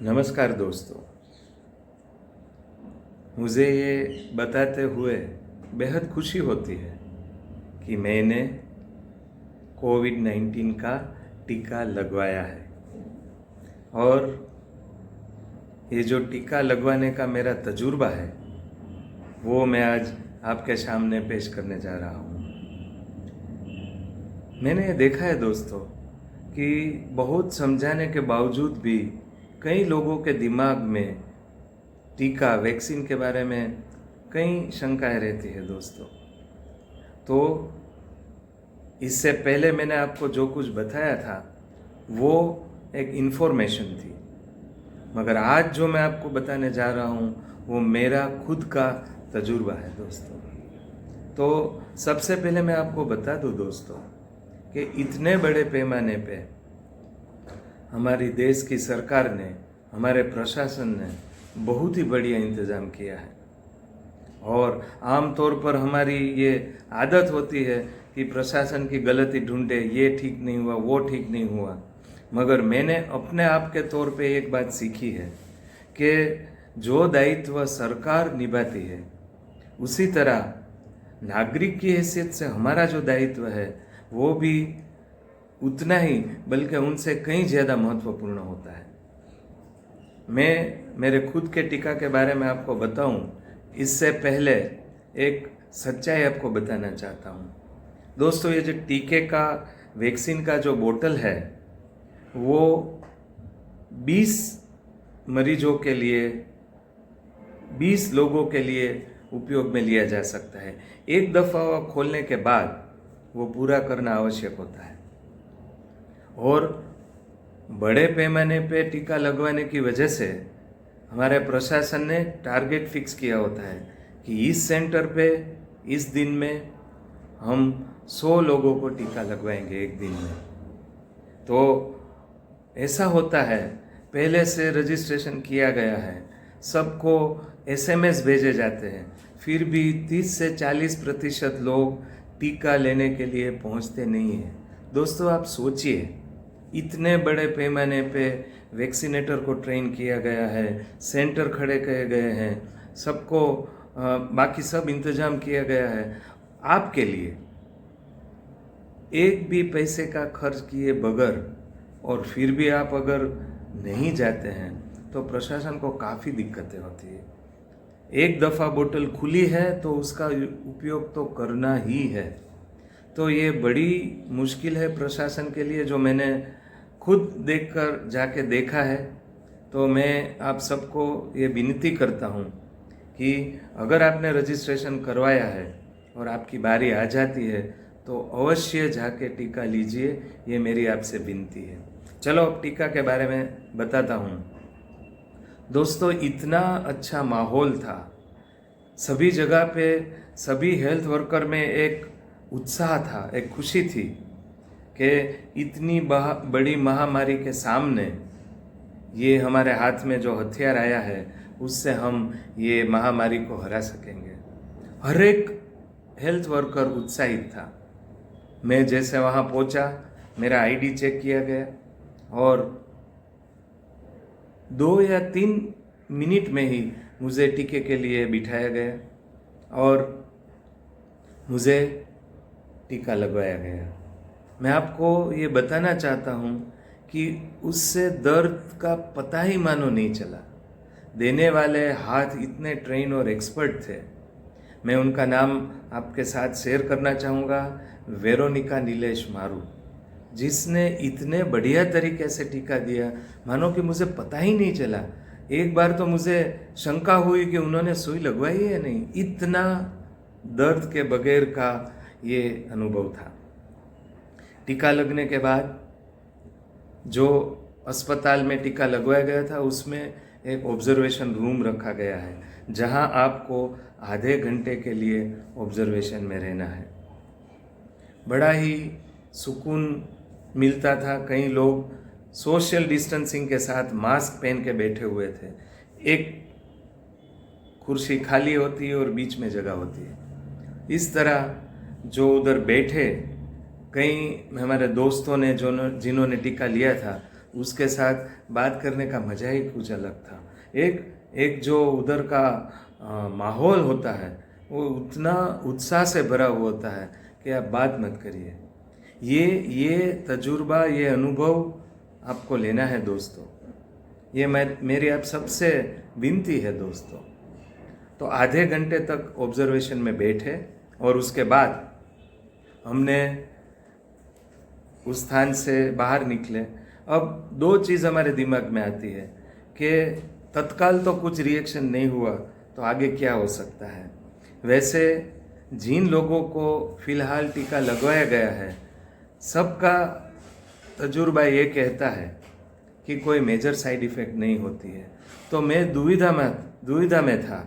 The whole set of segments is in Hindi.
नमस्कार दोस्तों। मुझे ये बताते हुए बेहद खुशी होती है कि मैंने कोविड-19 का टीका लगवाया है। और ये जो टीका लगवाने का मेरा तजुर्बा है वो मैं आज आपके सामने पेश करने जा रहा हूँ। मैंने ये देखा है दोस्तों कि बहुत समझाने के बावजूद भी कई लोगों के दिमाग में टीका वैक्सीन के बारे में कई शंकाएं रहती है दोस्तों। तो इससे पहले मैंने आपको जो कुछ बताया था वो एक इन्फॉर्मेशन थी, मगर आज जो मैं आपको बताने जा रहा हूँ वो मेरा खुद का तजुर्बा है दोस्तों। तो सबसे पहले मैं आपको बता दूँ दोस्तों कि इतने बड़े पैमाने पे हमारी देश की सरकार ने, हमारे प्रशासन ने बहुत ही बढ़िया इंतज़ाम किया है। और आम तौर पर हमारी ये आदत होती है कि प्रशासन की गलती ढूंढे, ये ठीक नहीं हुआ, वो ठीक नहीं हुआ। मगर मैंने अपने आप के तौर पे एक बात सीखी है कि जो दायित्व सरकार निभाती है उसी तरह नागरिक की हैसियत से हमारा जो दायित्व है वो भी उतना ही, बल्कि उनसे कहीं ज़्यादा महत्वपूर्ण होता है। मैं मेरे खुद के टीका के बारे में आपको बताऊं, इससे पहले एक सच्चाई आपको बताना चाहता हूं। दोस्तों, ये जो टीके का, वैक्सीन का जो बोतल है वो 20 मरीजों के लिए, 20 लोगों के लिए उपयोग में लिया जा सकता है। एक दफ़ा खोलने के बाद वो पूरा करना आवश्यक होता है। और बड़े पैमाने पे टीका लगवाने की वजह से हमारे प्रशासन ने टारगेट फिक्स किया होता है कि इस सेंटर पे इस दिन में हम 100 लोगों को टीका लगवाएंगे एक दिन में। तो ऐसा होता है, पहले से रजिस्ट्रेशन किया गया है, सबको SMS भेजे जाते हैं, फिर भी 30 से 40% लोग टीका लेने के लिए पहुंचते नहीं हैं। दोस्तों, आप सोचिए, इतने बड़े पैमाने पे वैक्सीनेटर को ट्रेन किया गया है, सेंटर खड़े किए गए हैं, सबको बाकी सब इंतजाम किया गया है आपके लिए, एक भी पैसे का खर्च किए बगैर, और फिर भी आप अगर नहीं जाते हैं तो प्रशासन को काफ़ी दिक्कतें होती है। एक दफ़ा बोतल खुली है तो उसका उपयोग तो करना ही है। तो ये बड़ी मुश्किल है प्रशासन के लिए, जो मैंने खुद देखकर जाके देखा है। तो मैं आप सबको ये विनती करता हूँ कि अगर आपने रजिस्ट्रेशन करवाया है और आपकी बारी आ जाती है तो अवश्य जाके टीका लीजिए, ये मेरी आपसे विनती है। चलो अब टीका के बारे में बताता हूँ। दोस्तों, इतना अच्छा माहौल था, सभी जगह पे सभी हेल्थ वर्कर में एक उत्साह था, एक खुशी थी कि इतनी बड़ी महामारी के सामने ये हमारे हाथ में जो हथियार आया है उससे हम ये महामारी को हरा सकेंगे। हर एक हेल्थ वर्कर उत्साहित था। मैं जैसे वहाँ पहुँचा, मेरा ID चेक किया गया और 2 या 3 मिनट में ही मुझे टीके के लिए बिठाया गया और मुझे टीका लगवाया गया। मैं आपको ये बताना चाहता हूँ कि उससे दर्द का पता ही मानो नहीं चला। देने वाले हाथ इतने ट्रेन और एक्सपर्ट थे। मैं उनका नाम आपके साथ शेयर करना चाहूँगा, वेरोनिका नीलेश मारू, जिसने इतने बढ़िया तरीके से टीका दिया, मानो कि मुझे पता ही नहीं चला। एक बार तो मुझे शंका हुई कि उन्होंने सुई लगवाई है या नहीं, इतना दर्द के बगैर का ये अनुभव था। टीका लगने के बाद जो अस्पताल में टीका लगवाया गया था उसमें एक ऑब्जर्वेशन रूम रखा गया है, जहां आपको आधे घंटे के लिए ऑब्जर्वेशन में रहना है। बड़ा ही सुकून मिलता था। कई लोग सोशल डिस्टेंसिंग के साथ मास्क पहन के बैठे हुए थे। एक कुर्सी खाली होती है और बीच में जगह होती है। इस तरह जो उधर बैठे, कई हमारे दोस्तों ने जिन्होंने टीका लिया था उसके साथ बात करने का मज़ा ही कुछ अलग था। एक एक जो उधर का माहौल होता है वो उतना उत्साह से भरा हुआ होता है कि आप बात मत करिए। ये तजुर्बा, ये अनुभव आपको लेना है दोस्तों। ये मेरी आप सबसे विनती है दोस्तों। तो आधे घंटे तक ऑब्जर्वेशन में बैठे और उसके बाद हमने उस स्थान से बाहर निकले। अब दो चीज़ हमारे दिमाग में आती है कि तत्काल तो कुछ रिएक्शन नहीं हुआ तो आगे क्या हो सकता है। वैसे जिन लोगों को फिलहाल टीका लगवाया गया है सबका तजुर्बा ये कहता है कि कोई मेजर साइड इफ़ेक्ट नहीं होती है। तो मैं दुविधा में था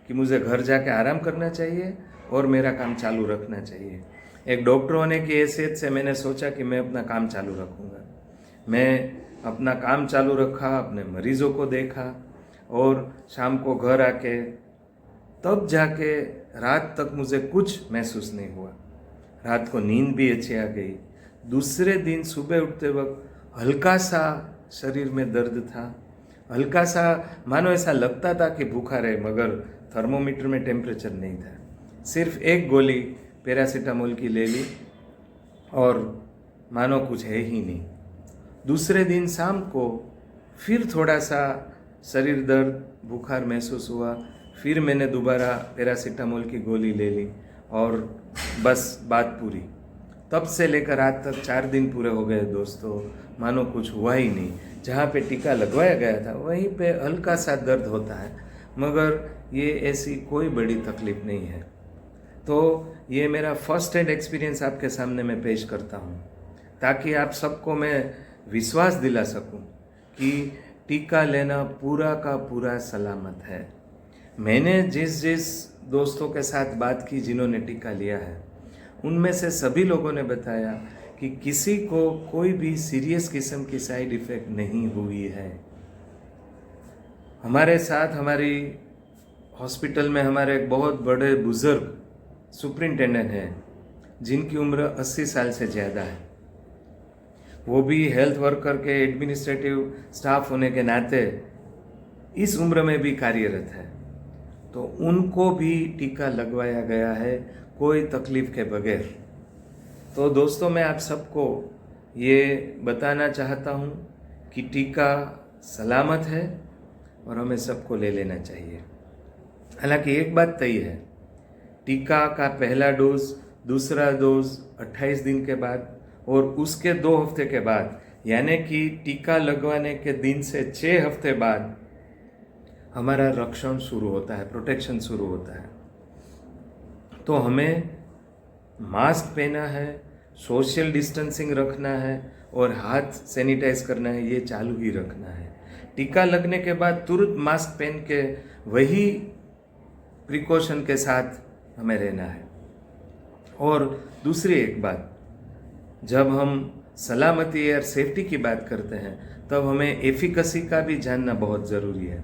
कि मुझे घर जाके आराम करना चाहिए और मेरा काम चालू रखना चाहिए। एक डॉक्टर होने की हैसियत से मैंने सोचा कि मैं अपना काम चालू रखूँगा। मैं अपना काम चालू रखा, अपने मरीज़ों को देखा और शाम को घर आके तब जाके रात तक मुझे कुछ महसूस नहीं हुआ। रात को नींद भी अच्छी आ गई। दूसरे दिन सुबह उठते वक्त हल्का सा शरीर में दर्द था, हल्का सा मानो ऐसा लगता था कि भूखा रहे, मगर थर्मोमीटर में टेम्परेचर नहीं था। सिर्फ एक गोली पैरासीटामोल की ले ली और मानो कुछ है ही नहीं। दूसरे दिन शाम को फिर थोड़ा सा शरीर दर्द, बुखार महसूस हुआ। फिर मैंने दोबारा पैरासीटामोल की गोली ले ली और बस बात पूरी। तब से लेकर आज तक 4 दिन पूरे हो गए दोस्तों, मानो कुछ हुआ ही नहीं। जहाँ पे टीका लगवाया गया था वहीं पे हल्का सा दर्द होता है, मगर ये ऐसी कोई बड़ी तकलीफ़ नहीं है। तो ये मेरा फर्स्ट हैंड एक्सपीरियंस आपके सामने मैं पेश करता हूँ ताकि आप सबको मैं विश्वास दिला सकूँ कि टीका लेना पूरा का पूरा सलामत है। मैंने जिस दोस्तों के साथ बात की जिन्होंने टीका लिया है उनमें से सभी लोगों ने बताया कि किसी को कोई भी सीरियस किस्म की साइड इफ़ेक्ट नहीं हुई है। हमारे साथ हमारी हॉस्पिटल में हमारे एक बहुत बड़े बुज़ुर्ग सुपरिटेंडेंट हैं जिनकी उम्र 80 साल से ज़्यादा है। वो भी हेल्थ वर्कर के एडमिनिस्ट्रेटिव स्टाफ होने के नाते इस उम्र में भी कार्यरत है। तो उनको भी टीका लगवाया गया है कोई तकलीफ़ के बगैर। तो दोस्तों मैं आप सबको ये बताना चाहता हूँ कि टीका सलामत है और हमें सबको ले लेना चाहिए। हालांकि एक बात तय है, टीका का पहला डोज, दूसरा डोज 28 दिन के बाद और उसके 2 हफ्ते के बाद, यानी कि टीका लगवाने के दिन से 6 हफ्ते बाद हमारा रक्षण शुरू होता है, प्रोटेक्शन शुरू होता है। तो हमें मास्क पहना है, सोशल डिस्टेंसिंग रखना है और हाथ सैनिटाइज करना है, ये चालू ही रखना है। टीका लगने के बाद तुरंत मास्क पहन के वही प्रिकॉशन के साथ हमें रहना है। और दूसरी एक बात, जब हम सलामती और सेफ्टी की बात करते हैं तब हमें एफिकेसी का भी जानना बहुत ज़रूरी है।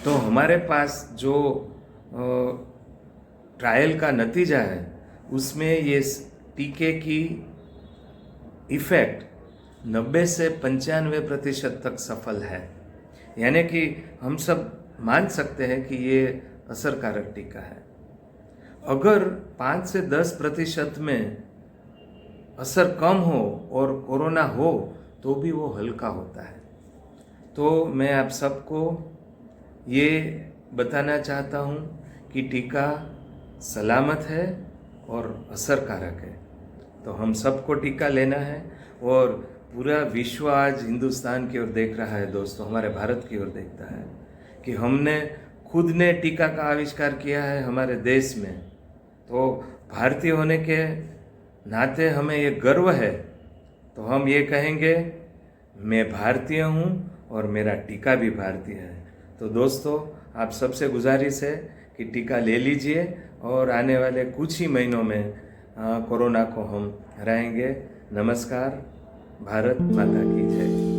तो हमारे पास जो ट्रायल का नतीजा है उसमें ये टीके की इफ़ेक्ट 90 से 95% तक सफल है। यानी कि हम सब मान सकते हैं कि ये असरकारक टीका है। अगर 5 से 10% में असर कम हो और कोरोना हो तो भी वो हल्का होता है। तो मैं आप सबको ये बताना चाहता हूँ कि टीका सलामत है और असरकारक है। तो हम सबको टीका लेना है और पूरा विश्व आज हिंदुस्तान की ओर देख रहा है दोस्तों, हमारे भारत की ओर देखता है कि हमने खुद ने टीका का आविष्कार किया है हमारे देश में। तो भारतीय होने के नाते हमें ये गर्व है। तो हम ये कहेंगे, मैं भारतीय हूँ और मेरा टीका भी भारतीय है। तो दोस्तों आप सबसे गुजारिश है कि टीका ले लीजिए और आने वाले कुछ ही महीनों में कोरोना को हम हराएंगे। नमस्कार। भारत माता की जय।